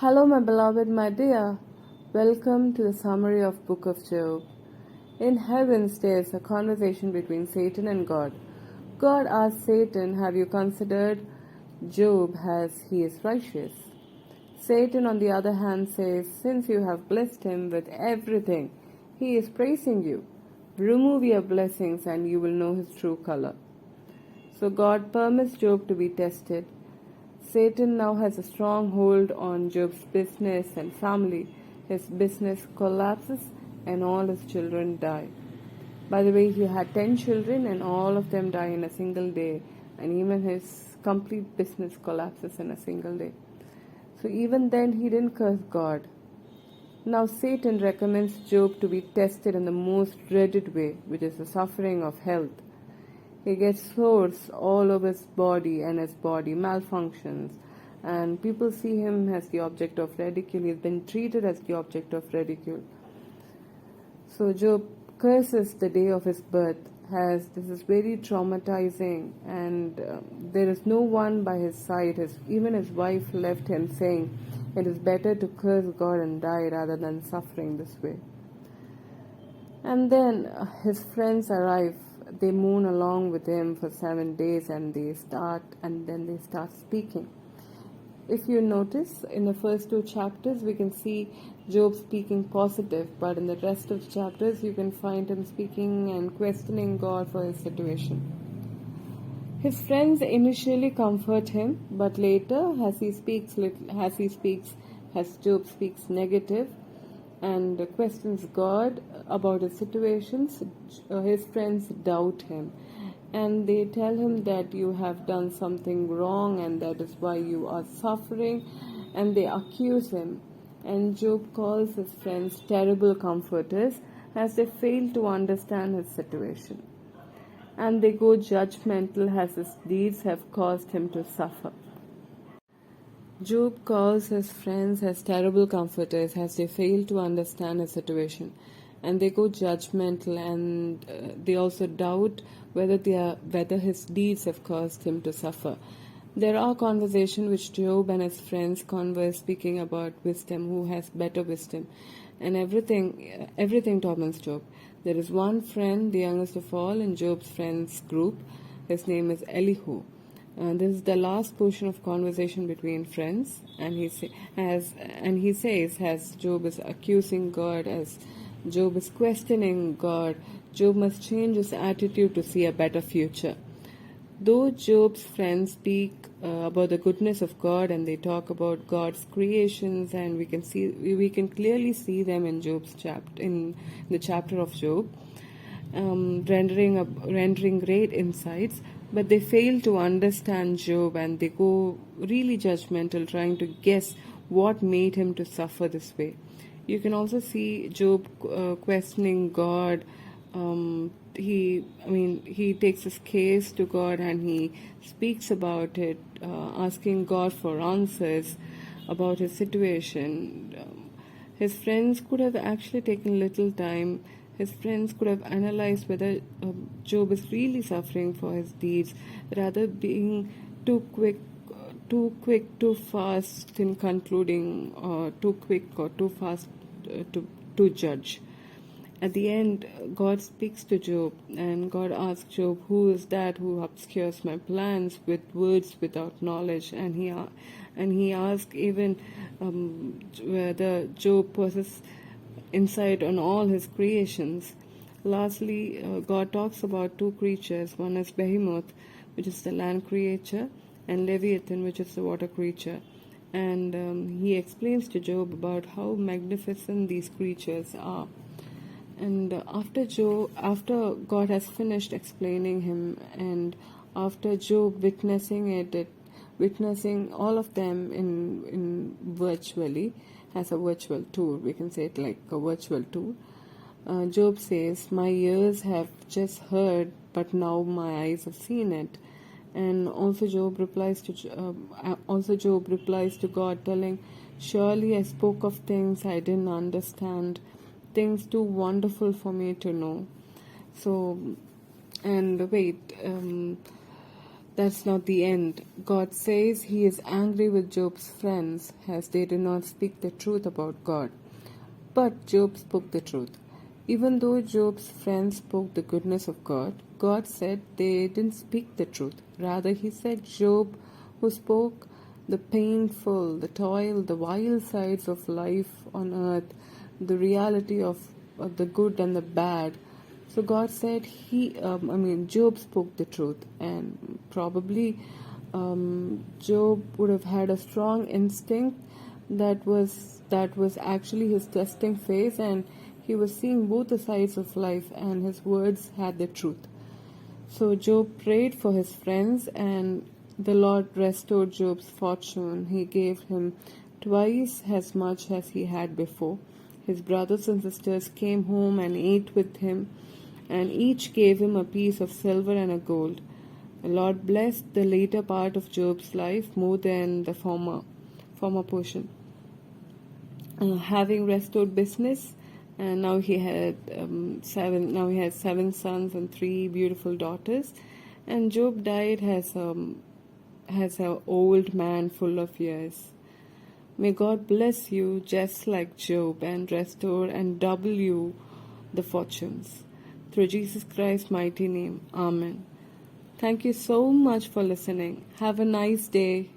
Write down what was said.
Hello, my beloved, my dear. Welcome to the summary of Book of Job. In heavens, there is a conversation between Satan and God. God asks Satan, "Have you considered Job as he is righteous?" Satan, on the other hand, says, "Since you have blessed him with everything, he is praising you. Remove your blessings, and you will know his true color." So God permits Job to be tested. Satan now has a strong hold on Job's business and family. His business collapses and all his children die. By the way, he had 10 children and all of them die in a single day, and even his complete business collapses in a single day. So even then, he didn't curse God. Now, Satan recommends Job to be tested in the most dreaded way, which is the suffering of health. He gets sores all over his body and his body malfunctions, and people see him as the object of ridicule. He's been treated as the object of ridicule. So Job curses the day of his birth, as this is very traumatizing, and there is no one by his side. Even his wife left him, saying, "It is better to curse God and die rather than suffering this way." And then his friends arrive. They mourn along with him for 7 days, and then they start speaking. If you notice, in the first two chapters, we can see Job speaking positive, but in the rest of the chapters, you can find him speaking and questioning God for his situation. His friends initially comfort him, but later, as Job speaks negative and questions God about his situations, his friends doubt him, and they tell him that you have done something wrong and that is why you are suffering, and they accuse him. And Job calls his friends terrible comforters, as they fail to understand his situation, and they go judgmental as his deeds have caused him to suffer. Job calls his friends as terrible comforters, as they fail to understand his situation, and they go judgmental, and they also doubt whether his deeds have caused him to suffer. There are conversations which Job and his friends converse, speaking about wisdom, who has better wisdom, and everything torments Job. There is one friend, the youngest of all, in Job's friends group. His name is Elihu. This is the last portion of conversation between friends, and he says, as Job is accusing God, as Job is questioning God, Job must change his attitude to see a better future. Though Job's friends speak about the goodness of God, and they talk about God's creations, and we can clearly see them in the chapter of Job, rendering great insights, but they fail to understand Job, and they go really judgmental, trying to guess what made him to suffer this way. You can also see Job questioning God. He takes his case to God and he speaks about it, asking God for answers about his situation. His friends could have actually taken little time. His friends could have analyzed whether Job is really suffering for his deeds, rather being too quick, too fast in concluding, or too quick or too fast to judge. At the end, God speaks to Job, and God asks Job, "Who is that who obscures my plans with words without knowledge?" And he asks even whether Job possesses insight on all his creations. Lastly, God talks about two creatures. One is Behemoth, which is the land creature, and Leviathan, which is the water creature. And he explains to Job about how magnificent these creatures are. And after God has finished explaining him, and after Job witnessing all of them in virtually, as a virtual tour, we can say it like a virtual tour, Job says, "My ears have just heard, but now my eyes have seen it." And also Job replies to God, telling, "Surely I spoke of things I didn't understand, things too wonderful for me to know." So, and wait, That's not the end. God says he is angry with Job's friends as they did not speak the truth about God. But Job spoke the truth. Even though Job's friends spoke the goodness of God, God said they didn't speak the truth. Rather, he said Job, who spoke the painful, the toil, the vile sides of life on earth, the reality of the good and the bad. So God said Job spoke the truth, and probably Job would have had a strong instinct that was actually his testing phase, and he was seeing both the sides of life, and his words had the truth. So Job prayed for his friends, and the Lord restored Job's fortune. He gave him twice as much as he had before. His brothers and sisters came home and ate with him, and each gave him a piece of silver and a gold. The Lord blessed the later part of Job's life more than the former portion. Having restored business, and now he had seven sons and three beautiful daughters, and Job died as an old man full of years. May God bless you just like Job and restore and double you the fortunes. Through Jesus Christ's mighty name. Amen. Thank you so much for listening. Have a nice day.